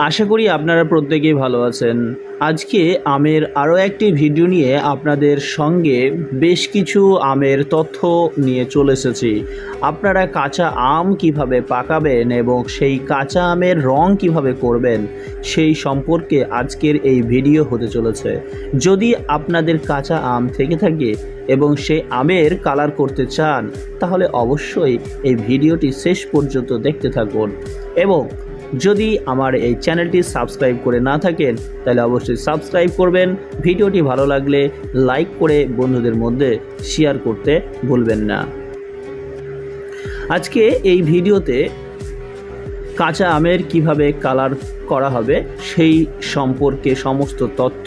আশা করি আপনারা প্রত্যেকেই ভালো আছেন। আজকে আমের আরও একটি ভিডিও নিয়ে আপনাদের সঙ্গে বেশ কিছু আমের তথ্য নিয়ে চলে এসেছি। আপনারা কাঁচা আম কিভাবে পাকাবেন এবং সেই কাঁচা আমের রং কিভাবে করবেন সেই সম্পর্কে আজকের এই ভিডিও হতে চলেছে। যদি আপনাদের কাঁচা আম থেকে থাকে এবং সেই আমের কালার করতে চান তাহলে অবশ্যই এই ভিডিওটি শেষ পর্যন্ত দেখতে থাকুন এবং যদি আমার এই চ্যানেলটি সাবস্ক্রাইব করে না থাকেন তাহলে অবশ্যই সাবস্ক্রাইব করবেন। ভিডিওটি ভালো লাগলে লাইক করে বন্ধুদের মধ্যে শেয়ার করতে ভুলবেন না। আজকে এই ভিডিওতে কাঁচা আমের কিভাবে কালার করা হবে সেই সম্পর্কে সমস্ত তথ্য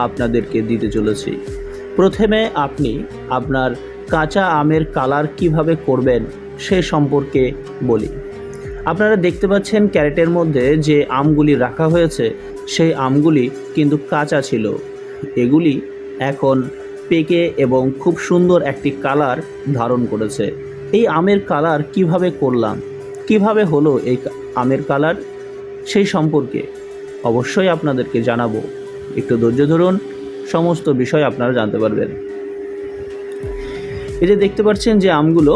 আপনাদেরকে দিতে চলেছি। প্রথমে আপনি আপনার কাঁচা আমের কালার কিভাবে করবেন সে সম্পর্কে বলি। আপনারা দেখতে পাচ্ছেন ক্যারেটের মধ্যে যে আমগুলি রাখা হয়েছে সেই আমগুলি কিন্তু কাঁচা ছিল। এগুলি এখন পেকে এবং খুব সুন্দর একটি কালার ধারণ করেছে। এই আমের কালার কিভাবে করলাম, কিভাবে হলো এই আমের কালার সেই সম্পর্কে অবশ্যই আপনাদেরকে জানাবো। একটু ধৈর্য ধরুন, সমস্ত বিষয় আপনারা জানতে পারবেন। এই যে দেখতে পাচ্ছেন যে আমগুলো,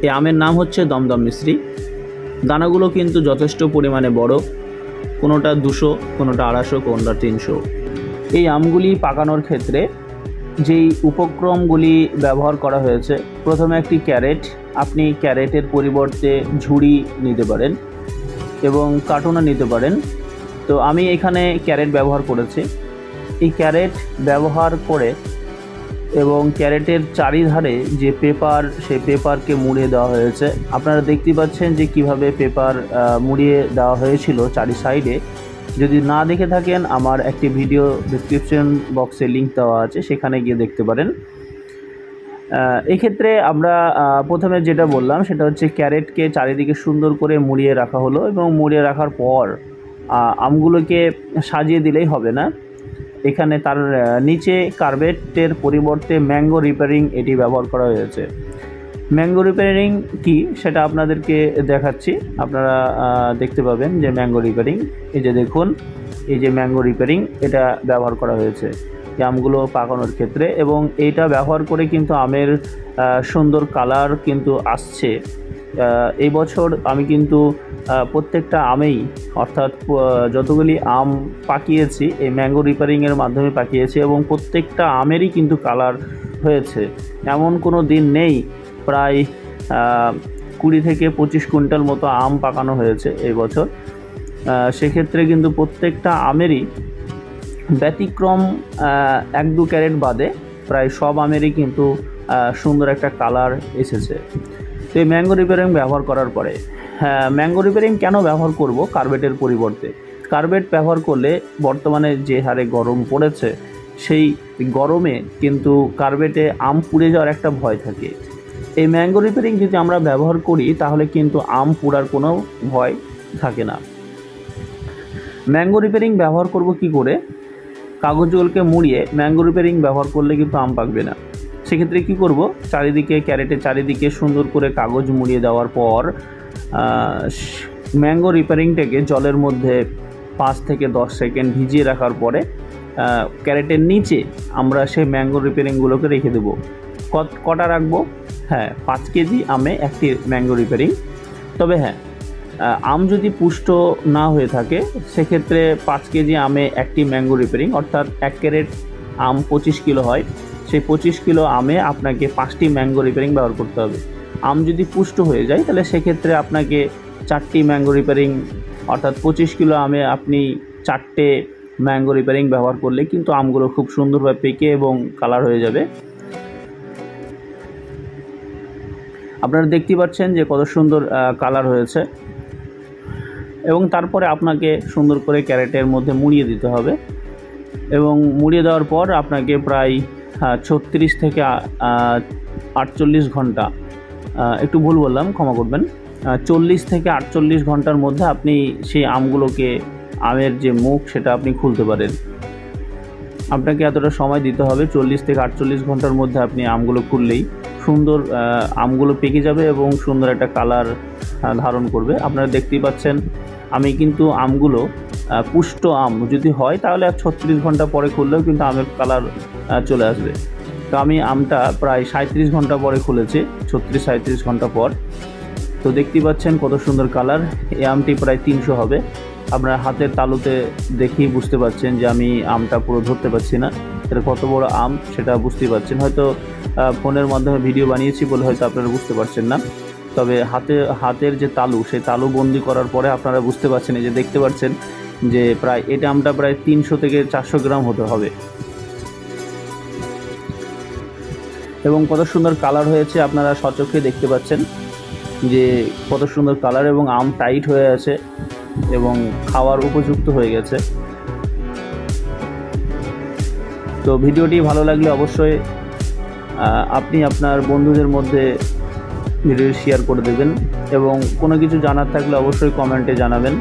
এই আমের নাম হচ্ছে দমদম মিশ্রি। দানাগুলো কিন্তু যথেষ্ট পরিমাণে বড়, কোনোটা 200, কোনোটা 250, কোনোটা 300। এই আমগুলি পাকানোর ক্ষেত্রে যেই উপক্রমগুলি ব্যবহার করা হয়েছে, প্রথমে একটি ক্যারেট, আপনি ক্যারেটের পরিবর্তে ঝুড়ি নিতে পারেন এবং কার্টুনও নিতে পারেন। তো আমি এখানে ক্যারেট ব্যবহার করেছি। এই ক্যারেট ব্যবহার করে এবং ক্যারেটের চারিধারে যে পেপার, সেই পেপারকে মুড়িয়ে দেওয়া হয়েছে। আপনারা দেখতে পাচ্ছেন যে কিভাবে পেপার মুড়িয়ে দেওয়া হয়েছিল চারি সাইডে। যদি না দেখে থাকেন আমার একটি ভিডিও ডেসক্রিপশন বক্সে লিংক দেওয়া আছে, সেখানে গিয়ে দেখতে পারেন। এক্ষেত্রে আমরা প্রথমে যেটা বললাম সেটা হচ্ছে ক্যারেটকে চারিদিকে সুন্দর করে মুড়িয়ে রাখা হলো এবং মুড়িয়ে রাখার পর আমগুলোকে সাজিয়ে দিলেই হবে না। এখানে তার নিচে কার্বেটের পরিবর্তে ম্যাঙ্গো রিপেয়ারিং এটি ব্যবহার করা হয়েছে। ম্যাঙ্গো রিপেয়ারিং কি সেটা আপনাদেরকে দেখাচ্ছি, আপনারা দেখতে পাবেন যে ম্যাঙ্গো রিপেয়ারিং, এই যে দেখুন, এই যে ম্যাঙ্গো রিপেয়ারিং এটা ব্যবহার করা হয়েছে এই আমগুলো পাকানোর ক্ষেত্রে। এবং এইটা ব্যবহার করে কিন্তু আমের সুন্দর কালার কিন্তু আসছে। এই বছর আমি কিন্তু প্রত্যেকটা আমেই, অর্থাৎ যতগুলি আম পাকিয়েছি এই ম্যাঙ্গো রিপেয়ারিংয়ের মাধ্যমে পাকিয়েছি এবং প্রত্যেকটা আমেরই কিন্তু কালার হয়েছে। এমন কোনো দিন নেই, প্রায় 20 থেকে 25 কুইন্টাল মতো আম পাকানো হয়েছে এই বছর। সেক্ষেত্রে কিন্তু প্রত্যেকটা আমেরই ব্যতিক্রম 1-2 ক্যারেট বাদে প্রায় সব আমেরই কিন্তু সুন্দর একটা কালার এসেছে। তো এই ম্যাঙ্গো রিপেয়ারিং ব্যবহার করার পরে ম্যাঙ্গো রিপেয়ারিং কেন ব্যবহার করব কার্বেটের পরিবর্তে? কার্বেট ব্যবহার করলে বর্তমানে যে হারে গরম পড়েছে সেই গরমে কিন্তু কার্বেটে আম পুড়ে যাওয়ার একটা ভয় থাকে। এই ম্যাঙ্গো রিপেয়ারিং যদি আমরা ব্যবহার করি তাহলে কিন্তু আম পোড়ার কোনো ভয় থাকে না। ম্যাঙ্গো রিপেয়ারিং ব্যবহার করব কি করে? কাগজগুলোকে মুড়িয়ে ম্যাঙ্গো রিপেয়ারিং ব্যবহার করলে কিন্তু আম পাকবে না। সেক্ষেত্রে কি করব, চারিদিকে ক্যারেটের চারিদিকে সুন্দর করে কাগজ মুড়িয়ে দেওয়ার পর ম্যাঙ্গো রিপেয়ারিংটাকে জলের মধ্যে 5 থেকে 10 সেকেন্ড ভিজিয়ে রাখার পরে ক্যারেটের নিচে আমরা সেই ম্যাঙ্গো রিপেয়ারিংগুলোকে রেখে দেবো। কটা রাখবো? 5 কেজি আমে একটি ম্যাঙ্গো রিপেয়ারিং। তবে আম যদি পুষ্ট না হয়ে থাকে সেক্ষেত্রে 5 কেজি আমে একটি ম্যাঙ্গো রিপেয়ারিং, অর্থাৎ 1 ক্যারেট আম 25 কিলো হয়। সেই 25 কিলো আমে আপনাকে 5টি ম্যাঙ্গো রিপেয়ারিং ব্যবহার করতে হবে। আম যদি পুষ্ট হয়ে যায় তাহলে সেক্ষেত্রে আপনাকে 4টি ম্যাঙ্গো রিপেয়ারিং, অর্থাৎ 25 কিলো আমে আপনি 4টে ম্যাঙ্গো রিপেয়ারিং ব্যবহার করলে কিন্তু আমগুলো খুব সুন্দরভাবে পেকে এবং কালার হয়ে যাবে। আপনারা দেখতে পাচ্ছেন যে কত সুন্দর কালার হয়েছে। এবং তারপরে আপনাকে সুন্দর করে ক্যারেটের মধ্যে মুড়িয়ে দিতে হবে এবং মুড়িয়ে দেওয়ার পর আপনাকে প্রায় 36 থেকে 48 ঘন্টা, একটু ভুল বললাম, ক্ষমা করবেন, 40 থেকে 48 ঘন্টার মধ্যে আপনি সেই আমগুলোকে, আমের যে মুখ সেটা আপনি খুলতে পারেন। আপনাকে এতটা সময় দিতে হবে। 40 থেকে 48 ঘন্টার মধ্যে আপনি আমগুলো খুললেই সুন্দর আমগুলো পেকে যাবে এবং সুন্দর একটা কালার ধারণ করবে। আপনারা দেখতেই পাচ্ছেন আমি কিন্তু আমগুলো পুষ্ট আম যদি হয় তাহলে আর 36 ঘন্টা পরে খুললেও কিন্তু আমের কালার চলে আসবে। তো আমি আমটা প্রায় 37 ঘন্টা পরে খুলেছি, 36-37 ঘন্টা পর। তো দেখতেই পাচ্ছেন কত সুন্দর কালার। এই আমটি প্রায় 300 হবে। আপনার হাতের তালুতে দেখেই বুঝতে পারছেন যে আমি আমটা পুরো ধরতে পারছি না, এটা কত বড় আম সেটা বুঝতেই পারছেন। হয়তো ফোনের মাধ্যমে ভিডিও বানিয়েছি বলে হয়তো আপনারা বুঝতে পারছেন না, তবে হাতের যে তালু, সেই তালু বন্দি করার পরে আপনারা বুঝতে পারছেন, এই যে দেখতে পাচ্ছেন যে প্রায় এটা আমটা প্রায় 300 থেকে 400 গ্রাম হতে হবে। এবং কত সুন্দর কালার হয়েছে আপনারা সচক্ষে দেখতে পাচ্ছেন যে কত সুন্দর কালার, এবং আম টাইট হয়ে আছে এবং খাওয়ার উপযুক্ত হয়ে গেছে। তো ভিডিওটি ভালো লাগলে অবশ্যই আপনি আপনার বন্ধুদের মধ্যে ভিডিও শেয়ার করে দেবেন, এবং কোনো কিছু জানার থাকলে অবশ্যই কমেন্টে জানাবেন।